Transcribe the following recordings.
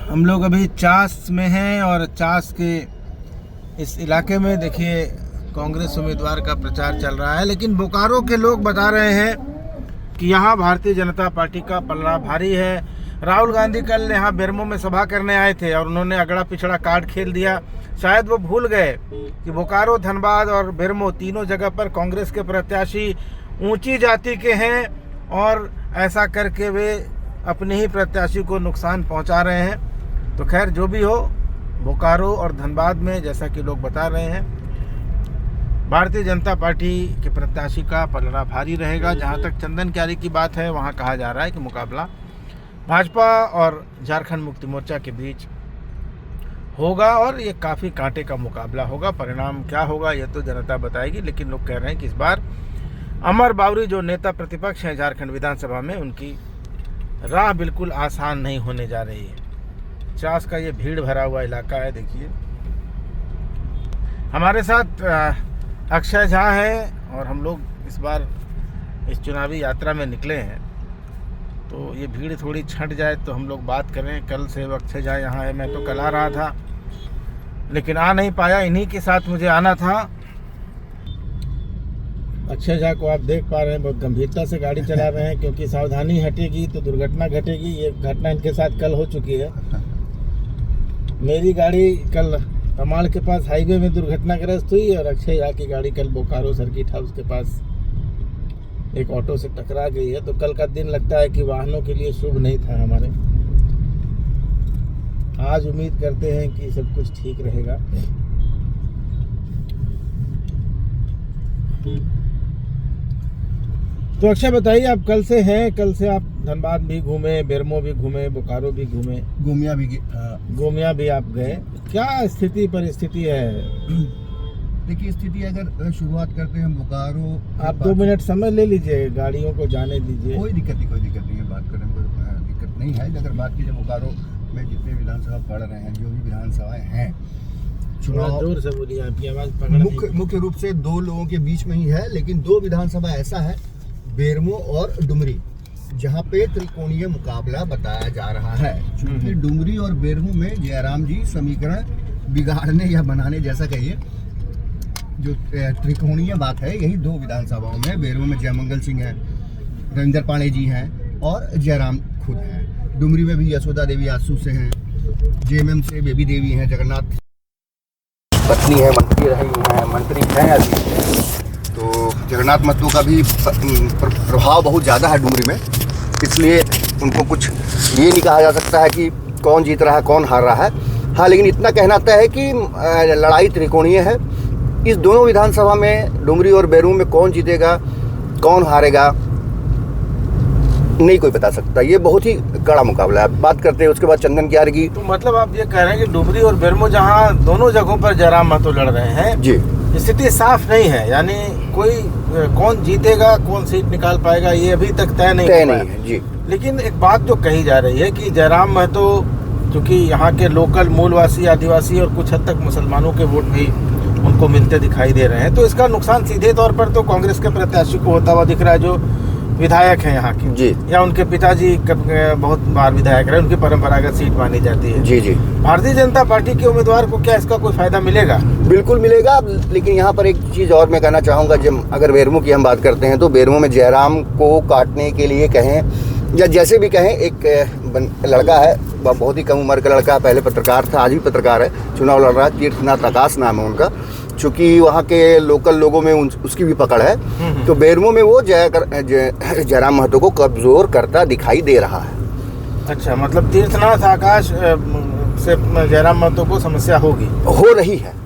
हम लोग अभी चास में हैं और चास के इस इलाके में देखिए कांग्रेस उम्मीदवार का प्रचार चल रहा है, लेकिन बोकारो के लोग बता रहे हैं कि यहाँ भारतीय जनता पार्टी का पलड़ा भारी है। राहुल गांधी कल यहाँ बेरमो में सभा करने आए थे और उन्होंने अगड़ा पिछड़ा कार्ड खेल दिया। शायद वो भूल गए कि बोकारो, धनबाद और बेरमो तीनों जगह पर कांग्रेस के प्रत्याशी ऊंची जाति के हैं और ऐसा करके वे अपने ही प्रत्याशी को नुकसान पहुंचा रहे हैं। तो खैर जो भी हो, बोकारो और धनबाद में जैसा कि लोग बता रहे हैं भारतीय जनता पार्टी के प्रत्याशी का पलड़ा भारी रहेगा। जहां तक चंदन क्यारी की बात है, वहां कहा जा रहा है कि मुकाबला भाजपा और झारखंड मुक्ति मोर्चा के बीच होगा और ये काफ़ी कांटे का मुकाबला होगा। परिणाम क्या होगा ये तो जनता बताएगी, लेकिन लोग कह रहे हैं कि इस बार अमर बावरी जो नेता प्रतिपक्ष हैं झारखंड विधानसभा में, उनकी राह बिल्कुल आसान नहीं होने जा रही है। चास का ये भीड़ भरा हुआ इलाका है। देखिए हमारे साथ अक्षय झा है और हम लोग इस बार इस चुनावी यात्रा में निकले हैं, तो ये भीड़ थोड़ी छंट जाए तो हम लोग बात करें। कल से अक्षय झा यहाँ है, मैं तो कल आ रहा था लेकिन आ नहीं पाया, इन्हीं के साथ मुझे आना था। अक्षय झा को आप देख पा रहे हैं, बहुत गंभीरता से गाड़ी चला रहे हैं क्योंकि सावधानी हटेगी तो दुर्घटना घटेगी। ये घटना इनके साथ कल हो चुकी है। मेरी गाड़ी कल तमाड़ के पास हाईवे में दुर्घटनाग्रस्त हुई और अक्षय झा की गाड़ी कल बोकारो सर्किट हाउस के पास एक ऑटो से टकरा गई है। तो कल का दिन लगता है कि वाहनों के लिए शुभ नहीं था हमारे। आज उम्मीद करते हैं कि सब कुछ ठीक रहेगा। तो अक्षय बताइए, आप कल से हैं, कल से आप धनबाद भी घूमे, बेरमो भी घूमे, बोकारो भी घूमे, गोमिया भी आप गए। क्या स्थिति परिस्थिति है? देखिए स्थिति अगर शुरुआत करते हैं बोकारो, आप 2 मिनट समय ले लीजिए, गाड़ियों को जाने दीजिए। कोई दिक्कत नहीं है, बात करने में कोई दिक्कत नहीं है। अगर बात कीजिए बोकारो में जितने विधानसभा पढ़ रहे हैं, जो भी विधानसभाएं हैं, चुनाव जोर से बोलिए, आपकी आवाज मुख्य रूप से 2 लोगों के बीच में ही है, लेकिन 2 विधानसभा ऐसा है, बेरमो और डुमरी, जहाँ पे त्रिकोणीय मुकाबला बताया जा रहा है। क्योंकि डुमरी और बेरमो में जयराम जी समीकरण बिगाड़ने या बनाने जैसा कहिए, जो त्रिकोणीय बात है, यही 2 विधानसभाओं में, बेरमो में जयमंगल सिंह हैं, रविंदर पांडे जी हैं और जयराम खुद हैं। डुमरी में भी यशोदा देवी आसू से हैं, जेएमएम से बेबी देवी हैं, जगन्नाथ पत्नी है, मंत्री हैं अभी। तो जगन्नाथ महतो का भी प्रभाव बहुत ज़्यादा है डुमरी में, इसलिए उनको कुछ ये नहीं कहा जा सकता है कि कौन जीत रहा है कौन हार रहा है। हाँ, लेकिन इतना कहना आता है कि लड़ाई त्रिकोणीय है। इस दोनों विधानसभा में, डुमरी और बेरमो में, कौन जीतेगा कौन हारेगा नहीं कोई बता सकता। ये बहुत ही कड़ा मुकाबला है। बात करते हैं उसके बाद चंदन क्यारी की। तो मतलब आप ये कह रहे हैं कि डुमरी और बेरमो, जहाँ दोनों जगहों पर जयराम महतो लड़ रहे हैं जी, स्थिति साफ नहीं है, यानी कोई कौन जीतेगा कौन सीट निकाल पाएगा ये अभी तक तय नहीं है जी। लेकिन एक बात जो कही जा रही है कि जयराम महतो क्योंकि यहाँ के लोकल मूलवासी, आदिवासी और कुछ हद तक मुसलमानों के वोट भी उनको मिलते दिखाई दे रहे हैं, तो इसका नुकसान सीधे तौर पर तो कांग्रेस के प्रत्याशी को होता हुआ दिख रहा है, जो विधायक हैं यहाँ के जी, या उनके पिताजी बहुत बार विधायक रहे, उनकी परंपरागत सीट मानी जाती है। जी जी। भारतीय जनता पार्टी के उम्मीदवार को क्या इसका कोई फायदा मिलेगा? बिल्कुल मिलेगा, लेकिन यहाँ पर एक चीज़ और मैं कहना चाहूँगा। जब अगर बेरमो की हम बात करते हैं तो बेरमो में जयराम को काटने के लिए कहें या जैसे भी कहें, एक लड़का है, बहुत ही कम उम्र का लड़का, पहले पत्रकार था, आज भी पत्रकार है, चुनाव लड़ रहा है, तीर्थनाथ आकाश नाम है उनका। चूँकि वहाँ के लोकल लोगों में उसकी भी पकड़ है, तो बेरमो में वो जयराम महतो को कमजोर करता दिखाई दे रहा है। अच्छा, मतलब तीर्थनाथ आकाश से जयराम महतो को समस्या होगी? हो रही है,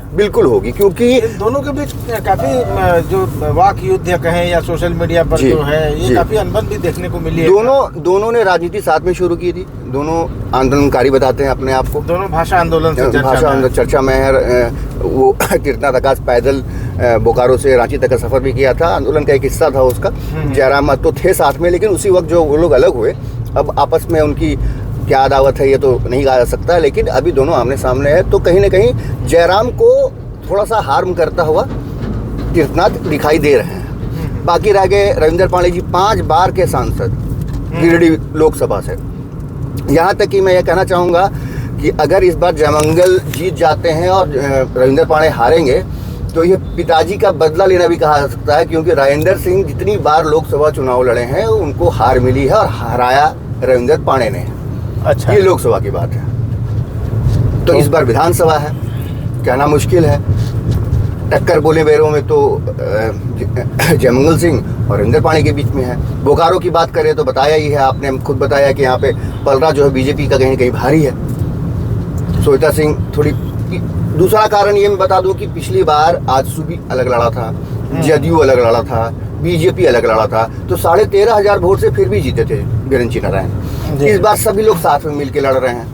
बिल्कुल होगी, क्योंकि दोनों के बीच काफी जो वाक युद्ध कहें या सोशल मीडिया पर जो है, ये काफी अनबन भी देखने को मिली है। दोनों ने राजनीति साथ में शुरू की थी, दोनों आंदोलनकारी बताते हैं अपने आप को, दोनों भाषा आंदोलन चर्चा में है। वो तीर्थनाथ आकाश पैदल बोकारो से रांची तक का सफर भी किया था, आंदोलन का एक हिस्सा था उसका। जयराम महतो थे साथ में, लेकिन उसी वक्त जो वो लोग अलग हुए, अब आपस में उनकी क्या अदावत है ये तो नहीं कहा जा सकता, लेकिन अभी दोनों आमने सामने है। तो कहीं ना कहीं जयराम को थोड़ा सा हार्म करता हुआ तीर्थनाथ दिखाई दे रहे हैं। बाकी रह गए रविंदर पांडे जी, 5 बार के सांसद गिरिडीह लोकसभा से, यहाँ तक कि मैं ये कहना चाहूँगा कि अगर इस बार जयमंगल जीत जाते हैं और रविंदर पांडे हारेंगे तो ये पिताजी का बदला लेना भी कहा जा सकता है, क्योंकि राजेंद्र सिंह जितनी बार लोकसभा चुनाव लड़े हैं उनको हार मिली है और हराया रविंदर पांडे ने। अच्छा, ये लोकसभा की बात है। तो इस बार विधानसभा है, कहना मुश्किल है। टक्कर बोले बेरों में तो जयमंगल सिंह और रविंदर पांडे के बीच में है। बोकारो की बात करें तो बताया ही है, आपने खुद बताया कि यहाँ पे पलरा जो है बीजेपी का कहीं कहीं भारी है। श्वेता सिंह थोड़ी, दूसरा कारण ये मैं बता दूं कि पिछली बार आजसू भी अलग लड़ा था, जदयू अलग लड़ा था, बीजेपी अलग लड़ा था, तो 13,500 वोट से फिर भी जीते थे बिरेंची नारायण। इस बार सभी लोग साथ में मिलकर लड़ रहे हैं,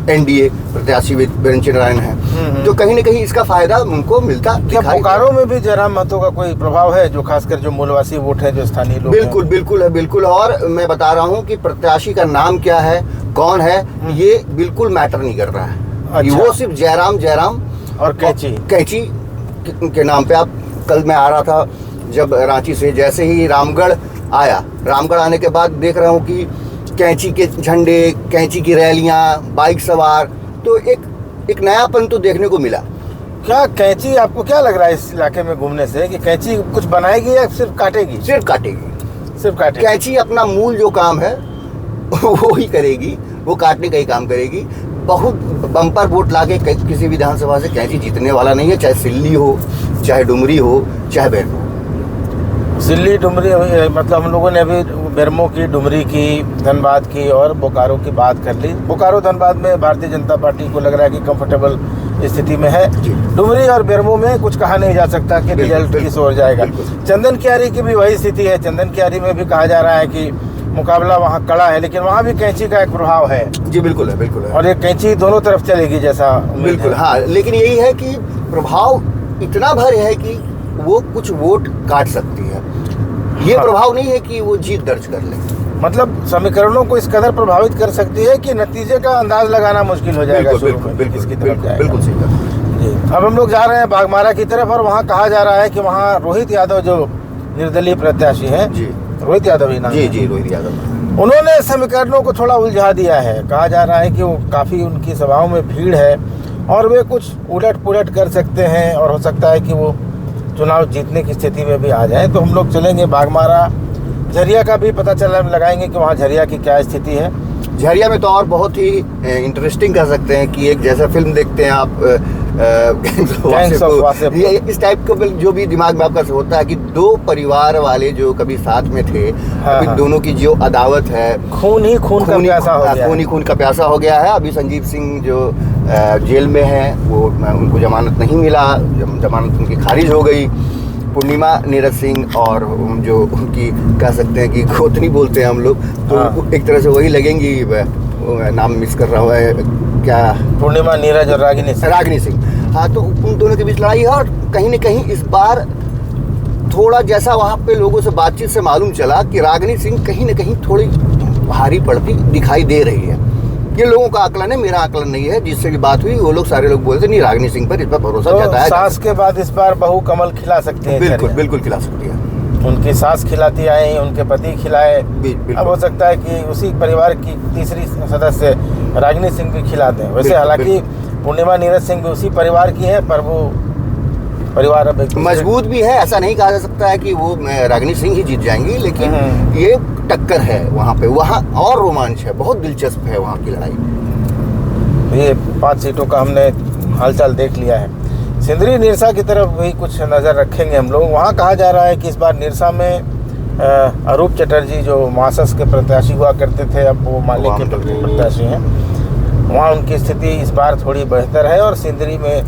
एनडीए प्रत्याशी बिरेंची नारायण है, तो कहीं ना कहीं इसका फायदा उनको मिलता दिखाई। बोकारो में भी जयराम महतो का कोई प्रभाव है, जो खासकर जो मूलवासी वोट है, जो स्थानीय लोग? बिल्कुल बिल्कुल है, बिल्कुल। और मैं बता रहा हूँ कि प्रत्याशी का नाम क्या है, कौन है, ये बिल्कुल मैटर नहीं कर रहा है। अच्छा। वो सिर्फ जयराम और कैंची के नाम पे। आप कल मैं आ रहा था जब रांची से, जैसे ही रामगढ़ आया, रामगढ़ आने के बाद देख रहा हूँ कि कैंची के झंडे, कैंची की रैलियां, बाइक सवार, तो एक नयापन तो देखने को मिला। क्या कैंची, आपको क्या लग रहा है इस इलाके में घूमने से, कि कैंची कुछ बनाएगी या सिर्फ काटेगी? सिर्फ काटेगी, सिर्फ काटेगी। कैंची अपना मूल जो काम है वो ही करेगी, वो काटने का ही काम करेगी। बहुत बम्पर वोट लाके किसी विधानसभा से कैंची जीतने वाला नहीं है, चाहे सिल्ली हो, चाहे डुमरी हो, चाहे बेरमो। सिल्ली, डुमरी, मतलब हम लोगों ने अभी बेरमो की, डुमरी की, धनबाद की और बोकारो की बात कर ली। बोकारो धनबाद में भारतीय जनता पार्टी को लग रहा है कि कंफर्टेबल स्थिति में है। डुमरी और बेरमो में कुछ कहा नहीं जा सकता कि रिजल्ट किस ओर जाएगा। चंदन कियारी की भी वही स्थिति है। चंदन कियारी में भी कहा जा रहा है कि मुकाबला वहाँ कड़ा है, लेकिन वहाँ भी कैंची का एक प्रभाव है। जी बिल्कुल है, बिल्कुल है। और ये कैंची दोनों तरफ चलेगी जैसा बिल्कुल, हाँ। लेकिन यही है कि प्रभाव इतना भर है कि वो कुछ वोट काट सकती है। ये प्रभाव नहीं है कि वो जीत दर्ज कर ले। मतलब समीकरणों को इस कदर प्रभावित कर सकती है कि नतीजे का अंदाज लगाना मुश्किल हो जाएगा। बिल्कुल सही बात। अब हम लोग जा रहे हैं बागमारा की तरफ, और वहाँ कहा जा रहा है कि वहाँ रोहित यादव जो निर्दलीय प्रत्याशी हैं, रोहित यादव ही नाम है। जी रोहित यादव, उन्होंने समीकरणों को थोड़ा उलझा दिया है। कहा जा रहा है कि वो काफ़ी, उनकी सभाओं में भीड़ है और वे कुछ उलट पुलट कर सकते हैं, और हो सकता है कि वो चुनाव जीतने की स्थिति में भी आ जाए। तो हम लोग चलेंगे बागमारा, झरिया का भी पता लगाएंगे कि वहाँ झरिया की क्या स्थिति है। झरिया में तो और बहुत ही इंटरेस्टिंग कह सकते हैं कि एक जैसा फिल्म देखते हैं आप गैंग्स ऑफ वासेपुर, इस टाइप का जो भी दिमाग में आपका होता है कि दो परिवार वाले जो कभी साथ में थे, अभी दोनों की जो अदावत है, खून ही खून का प्यासा हो गया है। अभी संजीव सिंह जो जेल में है, वो उनको जमानत नहीं मिला, जमानत उनकी खारिज हो गई। पूर्णिमा नीरज सिंह और जो उनकी कह सकते हैं कि गोतनी बोलते हैं हम लोग, तो एक तरह से वही लगेंगी, नाम मिस कर रहा है क्या, पूर्णिमा नीरज और रागिनी सिंह। हाँ, तो उन दोनों के बीच लड़ाई है। और कहीं न कहीं इस बार थोड़ा, जैसा वहाँ पे लोगों से बातचीत से मालूम चला, कि रागिनी सिंह कहीं न कहीं थोड़ी भारी पड़ती दिखाई दे रही है। ये लोगों का आकलन है, मेरा आकलन नहीं है। जिससे भी बात हुई वो लोग, सारे लोग बोलते नहीं, रागिनी सिंह पर इस पर भरोसा जताया। सास के बाद इस बार बहू कमल खिला सकती है। बिल्कुल खिला सकती है। उनकी सास खिलाती आई, उनके पति खिलाए। अब हो सकता है कि उसी परिवार की तीसरी सदस्य रागिनी सिंह भी खिला दें। वैसे हालांकि पूर्णिमा नीरज सिंह भी उसी परिवार की है, पर वो परिवार अब मजबूत भी है। ऐसा नहीं कहा जा सकता है कि वो रागिनी सिंह ही जीत जाएंगी, लेकिन ये टक्कर है वहाँ पे। वहाँ और रोमांच है, बहुत दिलचस्प है वहाँ की लड़ाई। ये 5 सीटों का हमने हालचाल देख लिया है। सिंदरी निरसा की तरफ भी कुछ नज़र रखेंगे हम लोग। वहाँ कहा जा रहा है कि इस बार निरसा में अरूप चटर्जी जो मासस के प्रत्याशी हुआ करते थे, अब वो माले के प्रत्याशी हैं। वहाँ उनकी स्थिति इस बार थोड़ी बेहतर है। और सिंदरी में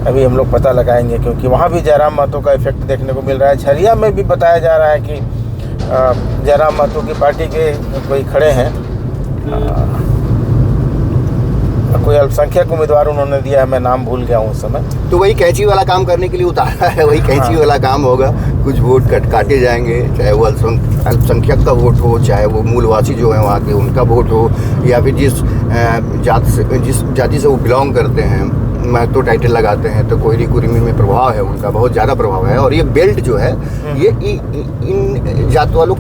अभी हम लोग पता लगाएंगे, क्योंकि वहाँ भी जयराम महतो का इफेक्ट देखने को मिल रहा है। झरिया में भी बताया जा रहा है कि जयराम महतो की पार्टी के कोई खड़े हैं, कोई अल्पसंख्यक उम्मीदवार उन्होंने दिया है, मैं नाम भूल गया हूँ उस समय। तो वही कैंची वाला काम करने के लिए उतारा है, वही कैंची वाला काम होगा। कुछ वोट काटे जाएंगे, चाहे वो अल्पसंख्यक का वोट हो, चाहे वो मूलवासी जो है वहाँ के उनका वोट हो, या फिर जिस जाति से वो बिलोंग करते हैं, महतो टाइटल लगाते हैं, तो कोयरी कुरीमी में प्रभाव है उनका, बहुत ज़्यादा प्रभाव है। और ये बेल्ट जो है, ये इन जात वालों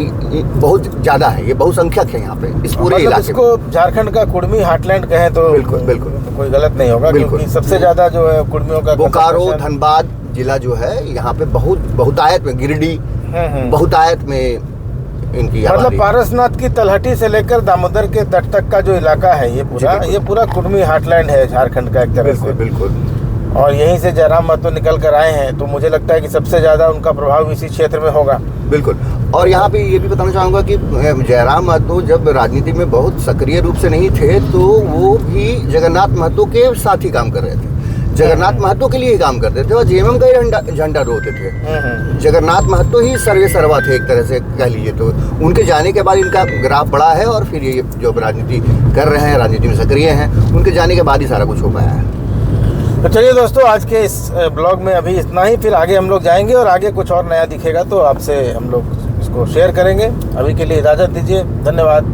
बहुत ज्यादा है, ये बहुसंख्यक है यहाँ पे इस पूरे मतलब इलाके में। इसको झारखंड का कुर्मी हार्टलैंड कहें तो बिल्कुल, बिल्कुल। तो कोई गलत नहीं होगा, बिल्कुल। क्योंकि सबसे ज्यादा जो है कुर्मियों का बोकारो, concentration- धनबाद जिला जो है यहाँ पे बहुतायत में, गिरिडीह बहुतायत में इनकी मतलब आबादी है। पारसनाथ की तलहटी से लेकर दामोदर के तट तक का जो इलाका है जी, बिल्कुल। ये पूरा कुर्मी हार्टलैंड है झारखंड का एक तरह बिल्कुल से। बिल्कुल। और यहीं से जयराम महतो निकल कर आए हैं, तो मुझे लगता है कि सबसे ज्यादा उनका प्रभाव इसी क्षेत्र में होगा। बिल्कुल। और यहाँ पे ये भी बताना चाहूँगा कि जयराम महतो जब राजनीति में बहुत सक्रिय रूप से नहीं थे तो वो भी जगन्नाथ महतो के साथ ही काम कर रहे थे, जगन्नाथ महतो के लिए ही काम करते थे और जेएमएम का ही झंडा रोते थे। जगन्नाथ महतो ही सर्वे सर्वा थे एक तरह से कह लीजिए। तो उनके जाने के बाद इनका ग्राफ बढ़ा है और फिर ये जो राजनीति कर रहे हैं, राजनीति में सक्रिय हैं, उनके जाने के बाद ही सारा कुछ हो पाया है। तो चलिए दोस्तों, आज के इस ब्लॉग में अभी इतना ही, फिर आगे हम लोग जाएंगे और आगे कुछ और नया दिखेगा तो आपसे हम लोग इसको शेयर करेंगे। अभी के लिए इजाज़त दीजिए, धन्यवाद।